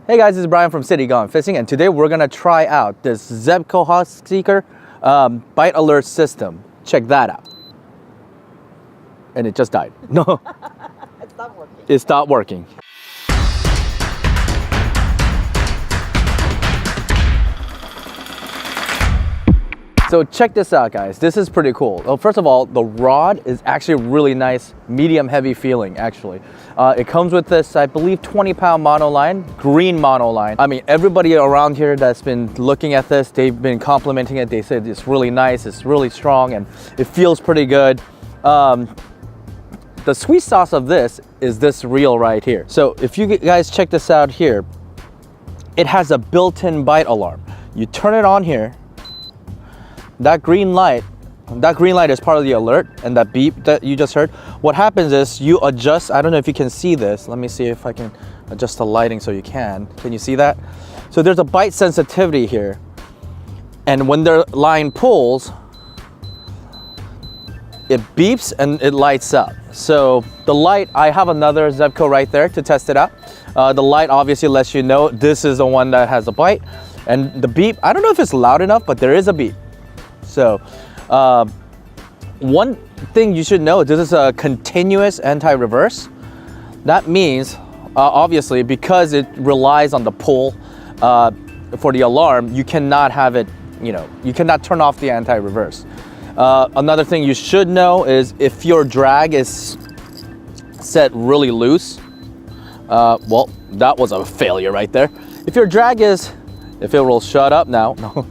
Hey guys, this is Brian from City Gone Fishing, and today we're gonna try out this Zebco Hawg Seeker bite alert system. Check that out. And it just died. No, It stopped working. it stopped working. So check this out, guys. This is pretty cool. Well, first of all, the rod is actually really nice, medium heavy feeling actually. It comes with this, I believe, 20-pound monoline, green monoline. I mean, everybody around here that's been looking at this, they've been complimenting it. They said it's really nice, it's really strong, and it feels pretty good. The sweet sauce of this is this reel right here. So if you guys check this out here, it has a built-in bite alarm. You turn it on here. That green light is part of the alert, and that beep that you just heard, what happens is you adjust, I don't know if you can see this, let me see if I can adjust the lighting so you can you see that? So there's a bite sensitivity here, and when the line pulls, it beeps and it lights up. So the light, I have another Zebco right there to test it out. The light obviously lets you know this is the one that has a bite, and the beep, I don't know if it's loud enough, but there is a beep. So one thing you should know, this is a continuous anti-reverse. That means obviously because it relies on the pull for the alarm, you cannot have it, you cannot turn off the anti-reverse. Another thing you should know is if your drag is set really loose, well, that was a failure right there. If your drag is, if it will shut up now, no.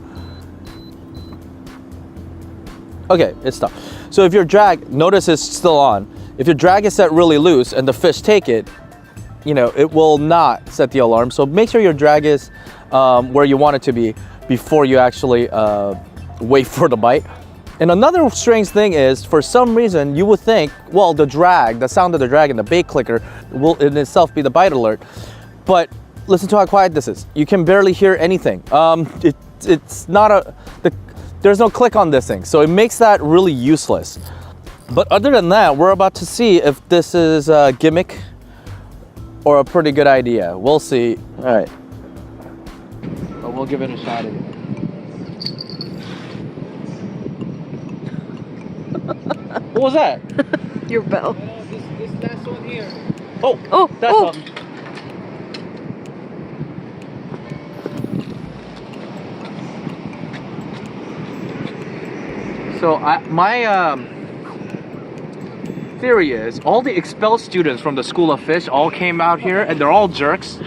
Okay, it stopped. So if your drag, notice it's still on. If your drag is set really loose and the fish take it, it will not set the alarm. So make sure your drag is where you want it to be before you actually wait for the bite. And another strange thing is, for some reason, you would think, well, the sound of the drag and the bait clicker will in itself be the bite alert. But listen to how quiet this is. You can barely hear anything. It's not there's no click on this thing, so it makes that really useless. But other than that, we're about to see if this is a gimmick or a pretty good idea. We'll see. All right, but we'll give it a shot anyway. What was that? Your bell. This last one here. Oh, that's something. So my theory is all the expelled students from the School of Fish all came out here, and they're all jerks.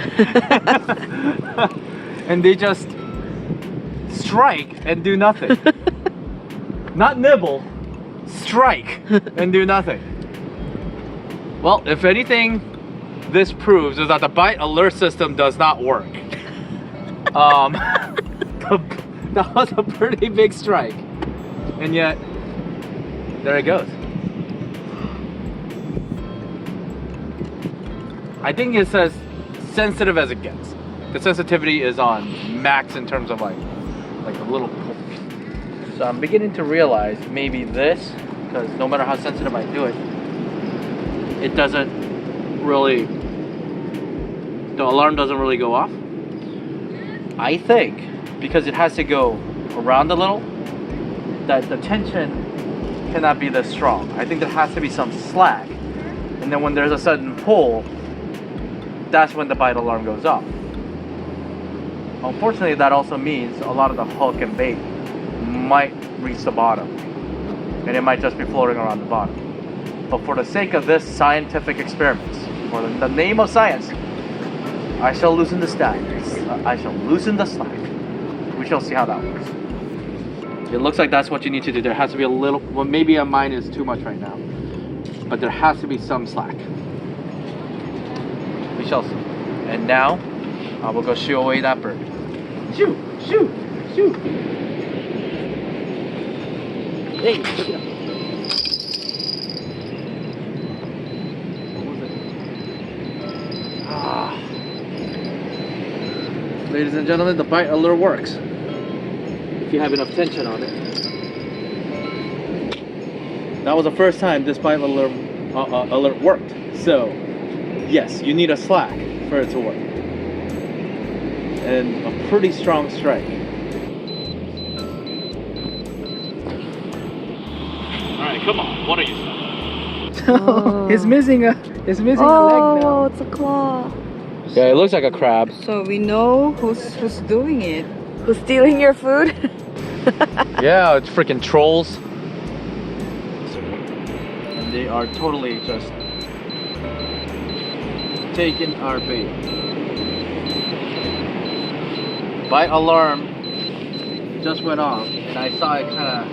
And they just strike and do nothing. Not nibble, strike and do nothing. Well, if anything, this proves is that the bite alert system does not work. That was a pretty big strike. And yet, there it goes. I think it's as sensitive as it gets. The sensitivity is on max in terms of like a little pull. So I'm beginning to realize maybe this, because no matter how sensitive I do it, it doesn't really, the alarm doesn't really go off. I think because it has to go around a little, that the tension cannot be this strong. I think there has to be some slack, and then when there's a sudden pull, that's when the bite alarm goes off. Unfortunately, that also means a lot of the hook and bait might reach the bottom, and it might just be floating around the bottom. But for the sake of this scientific experiments, for the name of science, I shall loosen the slack. I shall loosen the slack. We shall see how that works. It looks like that's what you need to do. There has to be a little, well, maybe mine is too much right now, but there has to be some slack. We shall see. And now, I will go shoo away that bird. Shoo, shoo, shoo. Hey, look it up. What was it? Ah. Ladies and gentlemen, the bite alert works. If you have enough tension on it. That was the first time this bite alert worked. So, yes, you need a slack for it to work. and a pretty strong strike. Alright, come on, what are you saying? It's missing a leg Oh, now. it's a claw. Yeah, it looks like a crab. So we know who's doing it. Who's stealing your food? Yeah, it's freaking trolls. And they are totally just taking our bait. Bite alarm just went off, and I saw it kind of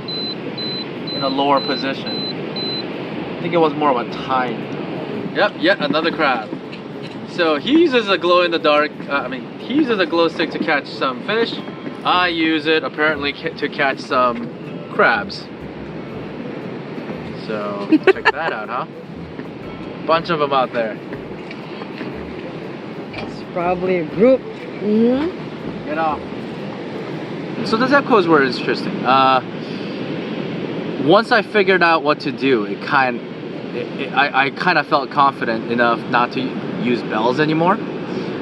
in a lower position. I think it was more of a tide. Yep, yet another crab. So he uses a glow in the dark. He uses a glow stick to catch some fish. I use it apparently to catch some crabs. So check that out, huh? Bunch of them out there. It's probably a group. Get off. So the Zebcos were interesting. Once I figured out what to do, I kind of felt confident enough not to use bells anymore.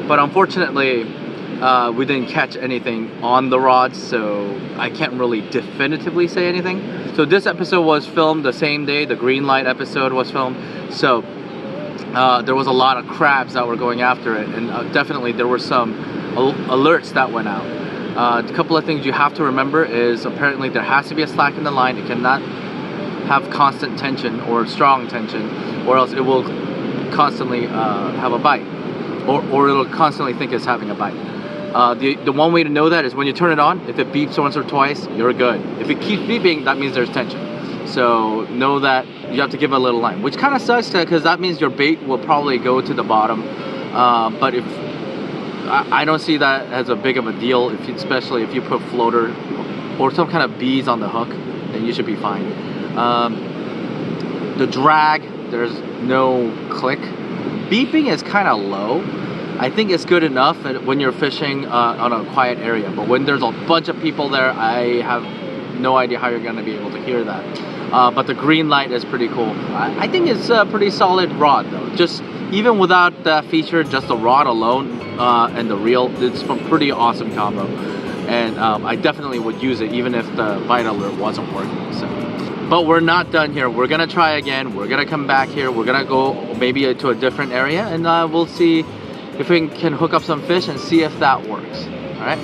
But unfortunately, we didn't catch anything on the rods, so I can't really definitively say anything. So this episode was filmed the same day the green light episode was filmed. So there was a lot of crabs that were going after it, and definitely there were some alerts that went out. A couple of things you have to remember is apparently there has to be a slack in the line. It cannot have constant tension or strong tension, or else it will constantly have a bite, or it'll constantly think it's having a bite. The one way to know that is when you turn it on. If it beeps once or twice, you're good. If it keeps beeping, that means there's tension. So know that you have to give a little line, which kind of sucks because that means your bait will probably go to the bottom. But if I don't see that as a big of a deal, especially if you put floater or some kind of bees on the hook, then you should be fine. The drag, there's no click. Beeping is kind of low. I think it's good enough when you're fishing on a quiet area, but when there's a bunch of people there, I have no idea how you're going to be able to hear that. But the green light is pretty cool. I think it's a pretty solid rod though. Just even without that feature, just the rod alone and the reel, it's a pretty awesome combo. And I definitely would use it even if the bite alert wasn't working. So. But we're not done here. We're gonna try again. We're gonna come back here. We're gonna go maybe to a different area, and we'll see if we can hook up some fish and see if that works. All right.